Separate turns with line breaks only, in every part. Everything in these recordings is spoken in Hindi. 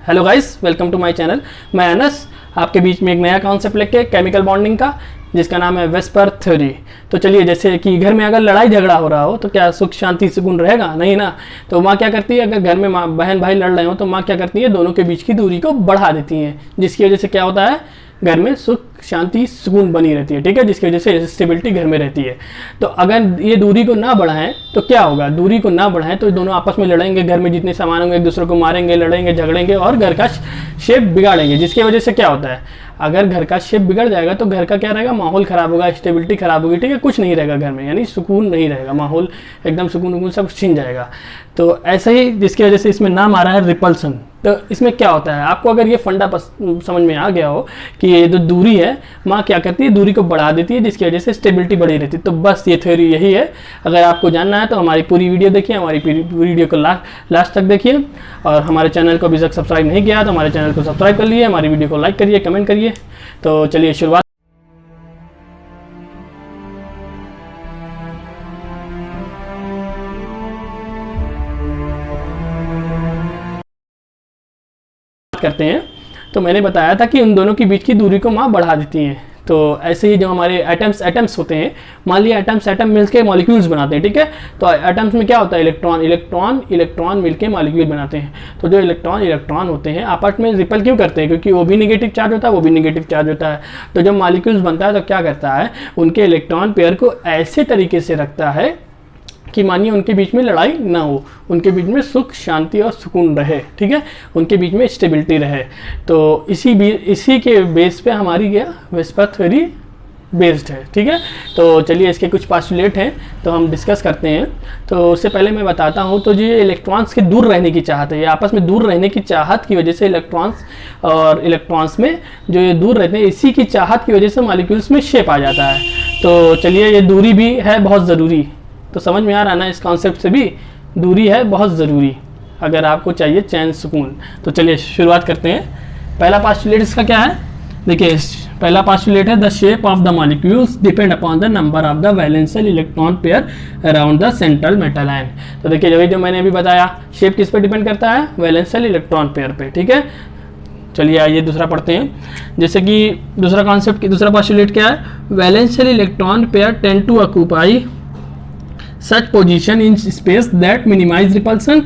Hello guys, welcome to my channel. मैं अनस आपके बीच में एक नया कॉन्सेप्ट लेके केमिकल बॉन्डिंग का, जिसका नाम है वेस्पर थ्योरी। तो चलिए, जैसे कि घर में अगर लड़ाई झगड़ा हो रहा हो तो क्या सुख शांति सुकून रहेगा? नहीं ना। तो माँ क्या करती है, अगर घर में माँ बहन भाई लड़ रहे हो तो माँ क्या करती है, दोनों के बीच की दूरी को बढ़ा देती है, जिसकी वजह से क्या होता है, घर में सुख शांति सुकून बनी रहती है। ठीक है, जिसकी वजह से स्टेबिलिटी घर में रहती है। तो अगर ये दूरी को ना बढ़ाएं तो क्या होगा, दूरी को ना बढ़ाएं तो दोनों आपस में लड़ेंगे, घर में जितने सामान होंगे एक दूसरे को मारेंगे, लड़ेंगे, झगड़ेंगे और घर का शेप बिगाड़ेंगे। जिसकी वजह से क्या होता है, अगर घर का शेप बिगड़ जाएगा तो घर का क्या रहेगा, माहौल खराब होगा, स्टेबिलिटी खराब होगी। ठीक है, कुछ नहीं रहेगा घर में, यानी सुकून नहीं रहेगा, माहौल एकदम सुकून सब छिन जाएगा। तो ऐसे ही जिसकी वजह से इसमें नाम आ रहा है रिपल्सन। तो इसमें क्या होता है, आपको अगर ये फंडा समझ में आ गया हो कि ये जो दूरी है, माँ क्या करती है, दूरी को बढ़ा देती है, जिसकी वजह से स्टेबिलिटी बढ़ी रहती है। तो बस ये थ्योरी यही है। अगर आपको जानना है तो हमारी पूरी वीडियो देखिए, हमारी पूरी वीडियो को लास्ट तक देखिए। और हमारे चैनल को अभी तक सब्सक्राइब नहीं किया तो हमारे चैनल को सब्सक्राइब कर लिए, हमारी वीडियो को लाइक करिए, कमेंट करिए। तो चलिए शुरुआत करते हैं। तो मैंने बताया था कि उन दोनों के बीच की दूरी को माँ बढ़ा देती हैं। तो ऐसे ही जो हमारे एटम्स होते हैं, मान लिया एटम मिलकर मॉलिक्यूल्स बनाते हैं। ठीक है, तो एटम्स में क्या होता है, इलेक्ट्रॉन मिलकर मॉलिक्यूल बनाते हैं। तो जो इलेक्ट्रॉन होते हैं आपस में रिपल क्यों करते हैं, क्योंकि वो भी नेगेटिव चार्ज होता है, वो भी नेगेटिव चार्ज होता है। तो जब मॉलिक्यूल्स बनता है तो क्या करता है, उनके इलेक्ट्रॉन पेयर को ऐसे तरीके से रखता है कि मानिए उनके बीच में लड़ाई ना हो, उनके बीच में सुख शांति और सुकून रहे। ठीक है, उनके बीच में स्टेबिलिटी रहे। तो इसी के बेस पे हमारी क्या वेस्पर थ्योरी बेस्ड है। ठीक है, तो चलिए इसके कुछ पास्टुलेट हैं तो हम डिस्कस करते हैं। तो उससे पहले मैं बताता हूँ, तो ये इलेक्ट्रॉन्स के दूर रहने की चाहत है, ये आपस में दूर रहने की चाहत की वजह से इलेक्ट्रॉन्स में जो ये दूर रहते हैं, इसी की चाहत की वजह से मॉलिक्यूल्स में शेप आ जाता है। तो चलिए, ये दूरी भी है बहुत ज़रूरी। तो समझ में आ रहा है ना, इस कॉन्सेप्ट से भी दूरी है बहुत ज़रूरी अगर आपको चाहिए चैन सुकून। तो चलिए शुरुआत करते हैं। पहला पास्टुलेट इसका क्या है, देखिए पहला पास्टुलेट है, the shape of the molecules depend upon the number of the वैलेंशियल electron pair around the central metal ion. तो देखिए जो मैंने अभी बताया, शेप किस पे डिपेंड करता है, वैलेंशियल इलेक्ट्रॉन पेयर पे। ठीक है, चलिए आइए दूसरा पढ़ते हैं। जैसे कि दूसरा कॉन्सेप्ट, दूसरा पास्टुलेट क्या है, valence electron pair tend to occupy such position in space that minimize repulsion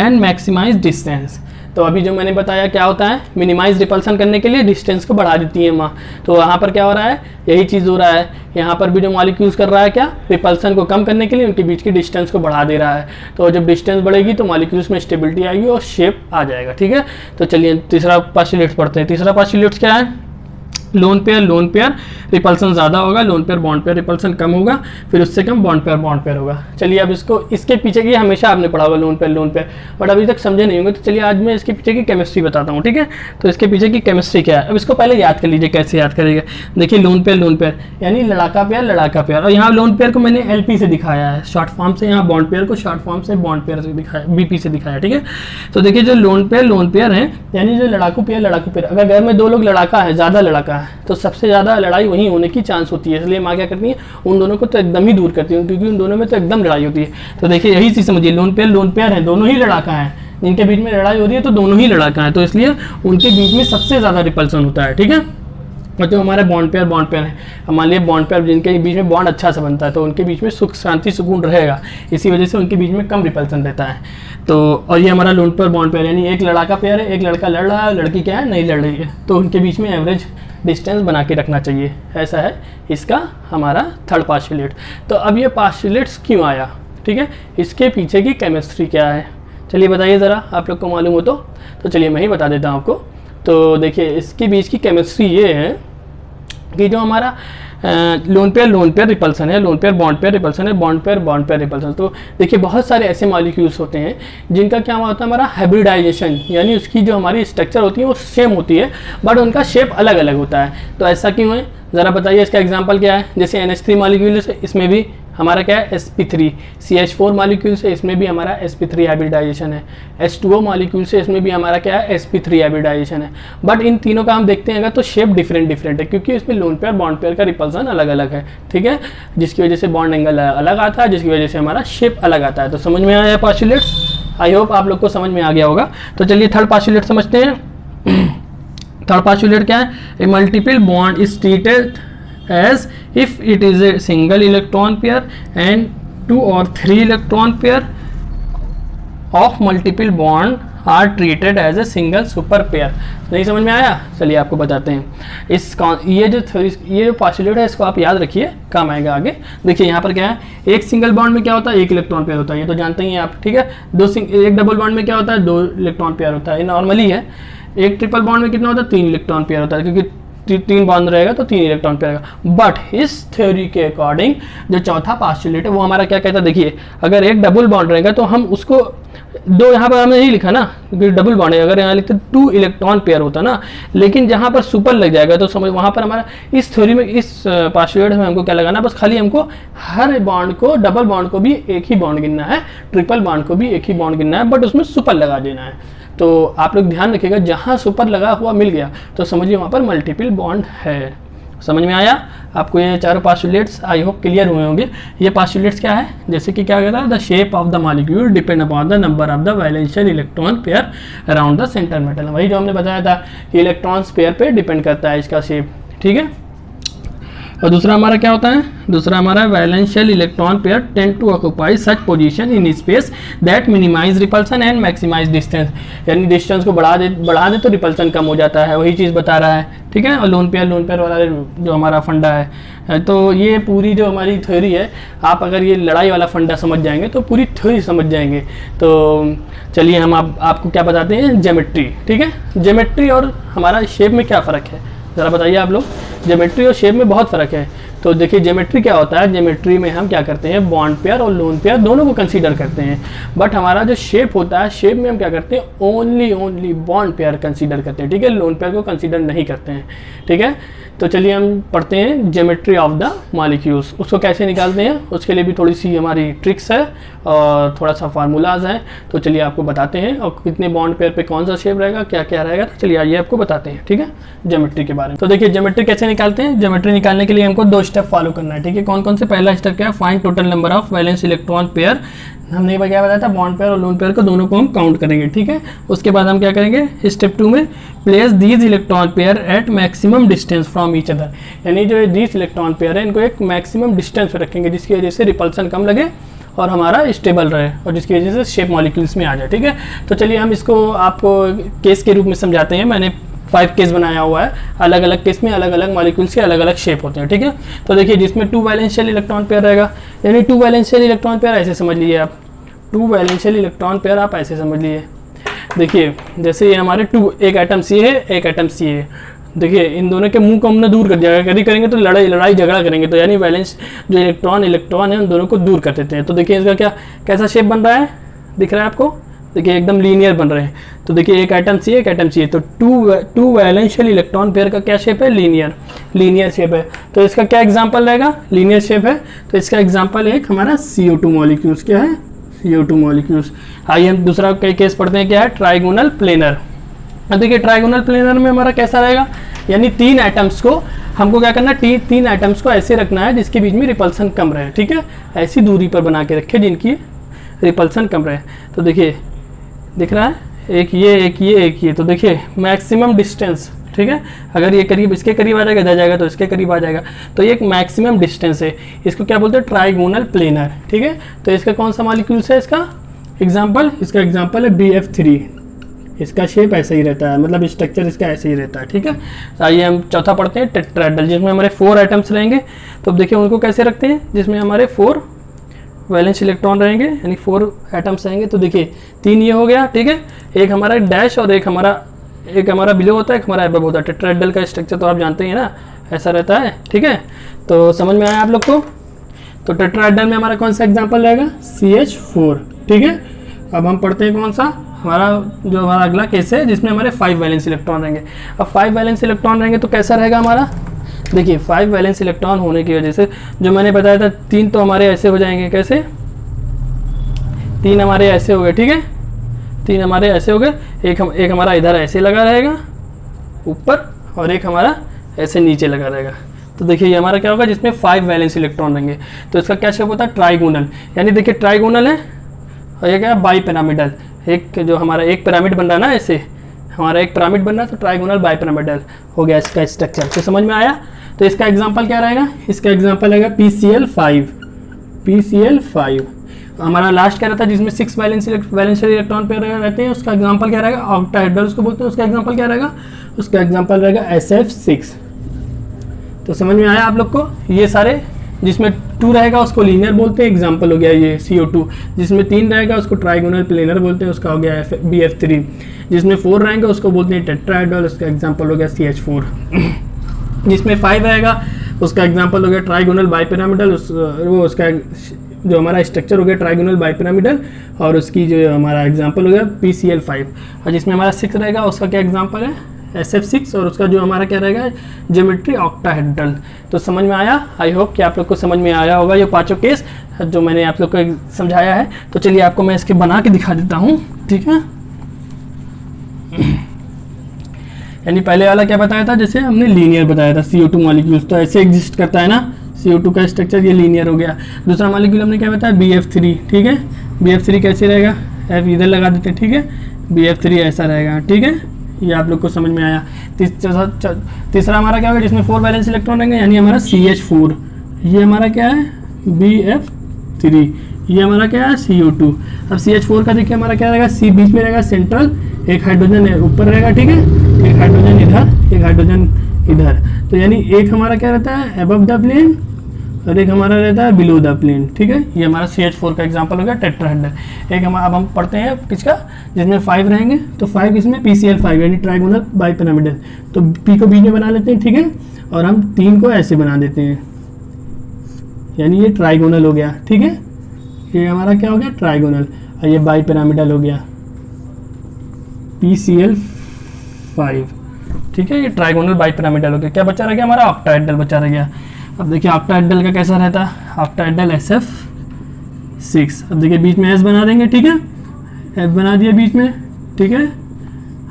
and maximize distance। तो अभी जो मैंने बताया क्या होता है, मिनिमाइज रिपल्सन करने के लिए डिस्टेंस को बढ़ा देती है माँ। तो यहाँ पर क्या हो रहा है, यही चीज़ हो रहा है। यहाँ पर भी जो मॉलिक्यूल्स कर रहा है क्या, रिपल्सन को कम करने के लिए उनके बीच की डिस्टेंस को बढ़ा दे रहा है। तो जब डिस्टेंस बढ़ेगी तो मॉलिक्यूल्स में स्टेबिलिटी आएगी और शेप आ जाएगा। ठीक है, तो चलिए तीसरा पास्टुलेट पढ़ते हैं। तीसरा पास्टुलेट क्या है, लोन पेयर रिपल्सन ज़्यादा होगा, lone pair bond pair repulsion कम होगा, फिर उससे कम बॉन्ड पेयर होगा। चलिए अब इसके पीछे की हमेशा आपने पढ़ा होगा लोन पेयर, बट अभी तक समझे नहीं होंगे। तो चलिए आज मैं इसके पीछे की केमिस्ट्री बताता हूँ। ठीक है, तो इसके पीछे की केमिस्ट्री क्या है, अब इसको पहले याद कर लीजिए। कैसे याद करेंगे, देखिए लोन पेयर यानी लड़ाका पेयर, और यहाँ लोन पेयर को मैंने LP से दिखाया है शॉर्ट फॉर्म से, यहाँ बॉन्ड पेयर को शॉर्ट फॉर्म से बॉन्ड पेयर से दिखाया, BP से दिखाया। ठीक है, तो देखिए जो लोन पेयर है यानी जो लड़ाकू पेयर, अगर घर में दो लोग लड़ाका है, ज़्यादा लड़ाका है, तो सबसे ज़्यादा लड़ाई वहीं होने की चांस होती है। इसलिए माँ क्या करती है, उन दोनों को तो एकदम ही दूर करती है, क्योंकि उन दोनों में तो एकदम लड़ाई होती है। तो देखिए यही चीज़ समझिए, लोन पेयर है, दोनों ही लड़ाका है, जिनके बीच में लड़ाई हो रही है तो दोनों ही लड़ाका है, तो इसलिए उनके बीच में सबसे ज़्यादा रिपल्सन होता है। ठीक है, और जो हमारे बॉन्ड पेयर है, मान लिया बॉन्ड पेयर जिनके बीच में बॉन्ड अच्छा से बनता है, तो उनके बीच में सुख शांति सुकून रहेगा, इसी वजह से उनके बीच में कम रिपल्सन रहता है। तो और ये हमारा लोन पेयर बॉन्ड पेयर, यानी एक लड़ाका पेयर है, एक लड़का लड़ रहा है, लड़की क्या है, नहीं लड़ रही है, तो उनके बीच में एवरेज डिस्टेंस बना के रखना चाहिए। ऐसा है इसका हमारा थर्ड पास्टुलेट। तो अब ये पास्टुलेट्स क्यों आया, ठीक है, इसके पीछे की केमिस्ट्री क्या है, चलिए बताइए ज़रा, आप लोग को मालूम हो तो चलिए मैं ही बता देता हूँ आपको। तो देखिए इसके बीच की केमिस्ट्री ये है कि जो हमारा लोन पेयर रिपल्सन है, loan pair bond pair repulsion है, बॉन्ड पेयर रिपल्सन। तो देखिए बहुत सारे ऐसे मॉलिक्यूल्स होते हैं जिनका क्या होता है, हमारा हाइब्रिडाइजेशन, यानी उसकी जो हमारी स्ट्रक्चर होती है वो सेम होती है, बट उनका शेप अलग अलग होता है। तो ऐसा क्यों है, ज़रा बताइए। इसका एग्जांपल क्या है, जैसे NH3 मॉलिक्यूल है, इसमें भी हमारा क्या है sp3, CH4 मॉलिक्यूल से इसमें भी हमारा sp3 हाइब्रिडाइजेशन है, H2O मॉलिक्यूल से इसमें भी हमारा क्या है sp3 हाइब्रिडाइजेशन है। बट इन तीनों का हम देखते हैं तो शेप डिफरेंट है, क्योंकि इसमें लोन पेयर बॉन्ड पेयर का रिपल्सन अलग अलग है। ठीक है, जिसकी वजह से बॉन्ड एंगल अलग आता है, जिसकी वजह से हमारा शेप अलग आता है। तो समझ में आया पास्टुलेट्स। आई होप आप लोग को समझ में आ गया होगा। तो चलिए थर्ड पोस्टुलेट समझते हैं। थर्ड पोस्टुलेट क्या है? A multiple bond is treated as if it is a single electron pair and 2 और 3 electron pair of multiple bond are treated as a single super pair. नहीं समझ में आया? चलिए आपको बताते हैं। ये जो पोस्टुलेट है इसको आप याद रखिए, काम आएगा आगे। देखिए यहाँ पर क्या है, एक सिंगल बॉन्ड में क्या होता है, एक इलेक्ट्रॉन पेयर होता है, ये तो जानते ही हैं आप, ठीक है। एक डबल बॉन्ड में क्या होता है, 2 इलेक्ट्रॉन पेयर होता है, ये नॉर्मली है। एक ट्रिपल बॉन्ड में कितना होता है, 3 इलेक्ट्रॉन पेयर होता है, क्योंकि 3 बॉन्ड रहेगा तो 3 इलेक्ट्रॉन पेयर रहेगा। बट इस थ्योरी के अकॉर्डिंग जो चौथा पोस्टुलेट है वो हमारा क्या कहता है, देखिए अगर एक डबल बॉन्ड रहेगा तो हम उसको 2, यहाँ पर हमने नहीं लिखा ना क्योंकि डबल बॉन्ड है, अगर यहाँ लिखते 2 इलेक्ट्रॉन पेयर होता ना, लेकिन जहाँ पर सुपर लग जाएगा तो समझ वहाँ पर हमारा इस थ्योरी में, इस पोस्टुलेट में हमको क्या लगाना, बस खाली हमको हर बॉन्ड को, डबल बॉन्ड को भी एक ही बॉन्ड गिनना है, ट्रिपल बॉन्ड को भी एक ही बॉन्ड गिनना है, बट उसमें सुपर लगा देना है। तो आप लोग ध्यान रखिएगा, जहाँ सुपर लगा हुआ मिल गया तो समझिए वहाँ पर मल्टीपल बॉन्ड है। समझ में आया आपको? ये चारों पोस्टुलेट्स आई होप क्लियर हुए होंगे। ये पोस्टुलेट्स क्या है, जैसे कि क्या कहता है, the shape of the molecule depend upon the number of the वैलेंशियल electron pair around the centre metal. वही जो हमने बताया था कि इलेक्ट्रॉन्स पेयर पे डिपेंड करता है इसका शेप, ठीक है। और दूसरा हमारा क्या होता है, दूसरा हमारा valence electron pair tend to occupy such position in space that minimize repulsion and maximize distance. यानी डिस्टेंस को बढ़ा दे तो रिपल्सन कम हो जाता है, वही चीज़ बता रहा है, ठीक है। और लोन पेयर वाला जो हमारा फंडा है, तो ये पूरी जो हमारी थ्योरी है, आप अगर ये लड़ाई वाला फंडा समझ जाएंगे तो पूरी थ्योरी समझ जाएंगे। तो चलिए हम आपको क्या बताते हैं, ज्योमेट्री, ठीक है। ज्योमेट्री और हमारा शेप में क्या फ़र्क है ज़रा बताइए आप लोग। ज्योमेट्री और शेप में बहुत फ़र्क है। तो देखिए ज्योमेट्री क्या होता है, ज्योमेट्री में हम क्या करते हैं, बॉन्ड पेयर और लोन पेयर दोनों को कंसीडर करते हैं। बट हमारा जो शेप होता है, शेप में हम क्या करते हैं, ओनली बॉन्ड पेयर कंसीडर करते हैं, ठीक है। लोन पेयर को कंसीडर नहीं करते हैं, ठीक है। तो चलिए हम पढ़ते हैं ज्योमेट्री ऑफ द मॉलिक्यूल्स। उसको कैसे निकालते हैं, उसके लिए भी थोड़ी सी हमारी ट्रिक्स है और थोड़ा सा फार्मूलाज हैं। तो चलिए आपको बताते हैं, और कितने बॉन्ड पेयर पे कौन सा शेप रहेगा, क्या क्या रहेगा। तो चलिए आइए आपको बताते हैं, ठीक है, ज्योमेट्री के बारे में। तो देखिए ज्योमेट्री कैसे निकालते हैं। ज्योमेट्री निकालने के लिए हमको 2 स्टेप फॉलो करना है, ठीक है। कौन कौन से? पहला स्टेप क्या है, find total number of valence electron pair. हमने क्या बताया था, बॉन्ड पेयर और लोन पेयर को दोनों को हम काउंट करेंगे, ठीक है। उसके बाद हम क्या करेंगे, स्टेप 2 में place these electron pair at maximum distance from each other. यानी जो दीज इलेक्ट्रॉन पेयर है, इनको एक मैक्सिमम डिस्टेंस पे रखेंगे, जिसकी वजह से रिपल्सन कम लगे और हमारा स्टेबल रहे, और जिसकी वजह से शेप मॉलिक्यूल्स में आ जाए, ठीक है। तो चलिए हम इसको आपको केस के रूप में समझाते हैं। मैंने 5 केस बनाया हुआ है, अलग अलग केस में अलग अलग मॉलिक्यूल्स के अलग अलग शेप होते हैं, ठीक है। तो देखिए जिसमें 2 वैलेंशियल इलेक्ट्रॉन पेयर रहेगा, यानी 2 वैलेंशियल इलेक्ट्रॉन पेयर ऐसे समझ लीजिए आप, 2 वैलेंशियल इलेक्ट्रॉन पेयर आप ऐसे समझ लीजिए। देखिए जैसे ये हमारे 2, एक एटम सी है, एक एटम सी है। देखिए इन दोनों के मुंह को हमने दूर कर दिया, यदि करेंगे तो लड़ाई झगड़ा करेंगे, तो यानी वैलेंस जो इलेक्ट्रॉन है उन दोनों को दूर कर देते हैं। तो देखिए इसका कैसा शेप बन रहा है, दिख रहा है आपको, देखिए एकदम लीनियर बन रहे हैं। तो देखिए एक एटम सी है, एक एटम सी है, तो 2 वैलेंशियल इलेक्ट्रॉन पेयर का क्या शेप है, लीनियर शेप है। तो इसका क्या एग्जांपल रहेगा, लीनियर शेप है, तो इसका एग्जांपल है हमारा CO2 मॉलिक्यूल्स। क्या है, CO2 मॉलिक्यूल्स। आइए हम दूसरा केस पढ़ते हैं, क्या है, ट्राइगोनल प्लेनर। देखिए ट्राइगोनल प्लेनर में हमारा कैसा रहेगा, यानी 3 एटम्स को हमको क्या करना है, 3 एटम्स को ऐसे रखना है जिसके बीच में रिपल्सन कम रहे, ठीक है। ऐसी दूरी पर बना के रखे जिनकी रिपल्सन कम रहे। तो देखिए दिख रहा है, एक ये। तो देखिए मैक्सिमम डिस्टेंस, ठीक है। अगर ये करीब इसके करीब आ जाएगा, इधर जाएगा तो इसके करीब आ जाएगा, तो ये एक मैक्सिमम डिस्टेंस है। इसको क्या बोलते हैं, ट्राइगोनल प्लेनर, ठीक है। तो इसका कौन सा मॉलिक्यूल्स है, इसका एग्जांपल है BF3। इसका शेप ऐसे ही रहता है, मतलब स्ट्रक्चर इसका ऐसे ही रहता है, ठीक है। तो आइए हम चौथा पढ़ते हैं, टेट्राहेड्रल, जिसमें हमारे 4 एटम्स रहेंगे। तो देखिए उनको कैसे रखते हैं, जिसमें हमारे 4 वैलेंस इलेक्ट्रॉन रहेंगे, यानी 4 एटम्स रहेंगे। तो देखिए 3 ये हो गया, ठीक है। एक हमारा डैश और एक हमारा बिलो होता है, एक हमारा एबव होता है। टेट्राहेड्रल का स्ट्रक्चर तो आप जानते हैं ना, ऐसा रहता है, ठीक है। तो समझ में आया आप लोग को। तो टेट्राहेड्रल में हमारा कौन सा एग्जाम्पल रहेगा, CH4, ठीक है। अब हम पढ़ते हैं कौन सा, हमारा अगला केस है जिसमें हमारे 5 वैलेंस इलेक्ट्रॉन रहेंगे। अब 5 वैलेंस इलेक्ट्रॉन रहेंगे तो कैसा रहेगा हमारा, देखिए 5 वैलेंस इलेक्ट्रॉन होने की वजह से जो मैंने बताया था, 3 तो हमारे ऐसे हो जाएंगे, कैसे, 3 हमारे ऐसे हो गए, ठीक है। 3 हमारे ऐसे हो गए, एक हमारा इधर ऐसे लगा रहेगा ऊपर, और एक हमारा ऐसे नीचे लगा रहेगा। तो देखिए ये हमारा क्या होगा, जिसमें 5 वैलेंस इलेक्ट्रॉन रहेंगे। तो इसका क्या शेप होता है, ट्राइगोनल। यानी देखिए ट्राइगोनल है और ये क्या है, बाई पिरामिडल। एक जो हमारा एक पिरामिड बन रहा है ना, ऐसे हमारा एक पिरामिड बन रहा है, तो ट्राइगोनल बाई पिरामिडल हो गया इसका स्ट्रक्चर। तो समझ में आया। तो इसका एग्जांपल क्या रहेगा, इसका एग्जांपल रहेगा PCl5। PCl5 हमारा लास्ट क्या रहता है, जिसमें 6 वैलेंशियल इलेक्ट्रॉन पेयर रहते हैं, उसका एग्जांपल क्या रहेगा, ऑक्टाहेड्रल उसको बोलते हैं। उसका एग्जांपल क्या रहेगा, उसका एग्जांपल रहेगा SF6। तो समझ में आया आप लोग को। ये सारे जिसमें 2 रहेगा उसको लीनियर बोलते हैं, एग्जांपल हो गया ये CO2। जिसमें 3 रहेगा उसको ट्राइगोनल प्लेनर बोलते हैं, उसका हो गया BF3। जिसमें 4 रहेंगे उसको बोलते हैं टेट्राहेड्रल, उसका एग्जांपल हो गया CH4। जिसमें 5 रहेगा उसका एग्जांपल हो गया ट्राइगोनल बाइपिरामिडल, वो उसका जो हमारा स्ट्रक्चर हो गया ट्राइगोनल बाइपिरामिडल, और उसकी जो हमारा एग्जांपल हो गया PCl5। और जिसमें हमारा 6 रहेगा उसका क्या एग्जांपल है, SF6, और उसका जो हमारा क्या रहेगा, ज्योमेट्री ऑक्टाहेड्रल। तो समझ में आया। आई होप कि आप लोग को समझ में आया होगा ये 5 केस जो मैंने आप लोग को समझाया है। तो चलिए आपको मैं इसके बना के दिखा देता हूँ, ठीक है। यानी पहले वाला क्या बताया था, जैसे हमने लीनियर बताया था CO2 मॉलिक्यूल्स, तो ऐसे एग्जिस्ट करता है ना CO2 का स्ट्रक्चर, ये लीनियर हो गया। दूसरा मॉलिक्यूल हमने क्या बताया, BF3, ठीक है। BF3 कैसे रहेगा, F इधर लगा देते हैं, ठीक है। BF3 ऐसा रहेगा, ठीक है। ये आप लोग को समझ में आया। तीसरा हमारा क्या होगा, जिसमें 4 वैलेंस इलेक्ट्रॉन रहेंगे, यानी हमारा CH4। ये हमारा क्या है, BF3। ये हमारा क्या है, CO2। अब CH4 का देखिए हमारा क्या रहेगा, C बीच में रहेगा सेंट्रल, एक हाइड्रोजन ऊपर रहेगा, ठीक है। एक हाइड्रोजन इधर, एक हाइड्रोजन इधर। तो यानी एक हमारा क्या रहता है, अबव द प्लेन, और एक हमारा रहता है बिलो द प्लेन, ठीक है। ये हमारा CH4 का एग्जांपल हो गया टेट्राहेड्रल। एक अब हम पढ़ते हैं किसका, जिसमें 5 रहेंगे, तो 5 इसमें PCl5 यानी ट्राइगोनल बाइपिरामिडल। तो P को बीच में बना लेते हैं, ठीक है। और हम 3 को ऐसे बना देते हैं, यानी ये ट्राइगोनल हो गया, ठीक है। ये हमारा क्या हो गया, ट्राइगोनल। और ये बाइपिरामिडल हो गया PCl5, ठीक है। ये ट्राइगोनल बाइपिरामिडल हो गया। क्या बचा रह गया हमारा, ऑक्टाहेड्रल बचा रह गया। अब देखिए ऑक्टाहेड्रल का कैसा रहता है, ऑक्टाहेड्रल SF6। अब देखिए बीच में S बना देंगे, ठीक है। F बना दिया बीच में, ठीक है।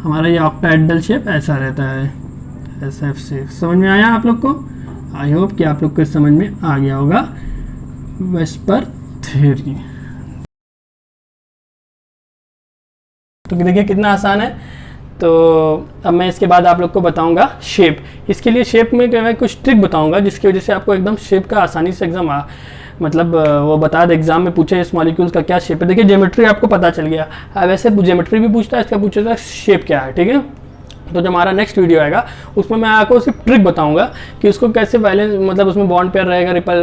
हमारा ये ऑक्टाहेड्रल शेप ऐसा रहता है, SF6। समझ में आया आप लोग को। आई होप कि आप लोग को समझ में आ गया होगा वेस्पर थ्योरी। तो देखिए कितना आसान है। तो अब मैं इसके बाद आप लोग को बताऊंगा शेप। इसके लिए शेप में क्या है, कुछ ट्रिक बताऊंगा जिसकी वजह से आपको एकदम शेप का आसानी से एग्जाम मतलब वो बता दे, एग्जाम में पूछे इस मॉलिक्यूल्स का क्या शेप है। देखिए ज्योमेट्री आपको पता चल गया। अब वैसे ज्योमेट्री भी पूछता है, इसका पूछेगा शेप क्या है, ठीक है। तो जो हमारा नेक्स्ट वीडियो आएगा उसमें मैं आपको सिर्फ ट्रिक बताऊंगा कि उसको कैसे वैलेंस, मतलब उसमें बॉन्ड पेयर रहेगा, रिपल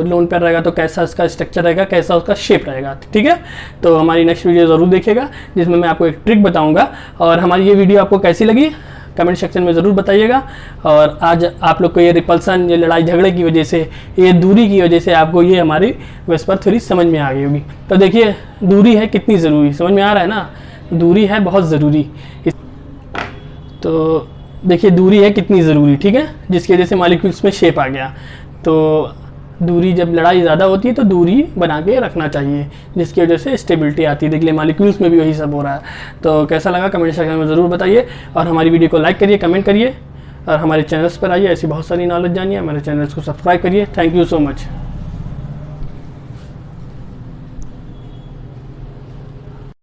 लोन पेयर रहेगा, तो कैसा उसका स्ट्रक्चर रहेगा, कैसा उसका शेप रहेगा, ठीक है। तो हमारी नेक्स्ट वीडियो ज़रूर देखिएगा जिसमें मैं आपको एक ट्रिक बताऊंगा। और हमारी ये वीडियो आपको कैसी लगी कमेंट सेक्शन में ज़रूर बताइएगा। और आज आप लोग को ये रिपल्सन, ये लड़ाई झगड़े की वजह से, ये दूरी की वजह से आपको ये हमारी वेस्पर थ्योरी समझ में आ गई होगी। तो देखिए दूरी है कितनी ज़रूरी, समझ में आ रहा है ना, दूरी है बहुत ज़रूरी। तो देखिए दूरी है कितनी ज़रूरी, ठीक है, जिसकी वजह से मॉलिक्यूल्स में शेप आ गया। तो दूरी, जब लड़ाई ज़्यादा होती है तो दूरी बना के रखना चाहिए, जिसकी वजह से स्टेबिलिटी आती है। देख लिए मॉलिक्यूल्स में भी वही सब हो रहा है। तो कैसा लगा कमेंट सेक्शन में ज़रूर बताइए, और हमारी वीडियो को लाइक करिए, कमेंट करिए, और हमारे चैनल्स पर आइए, ऐसी बहुत सारी नॉलेज जानिए। हमारे चैनल्स को सब्सक्राइब करिए। Thank you so much.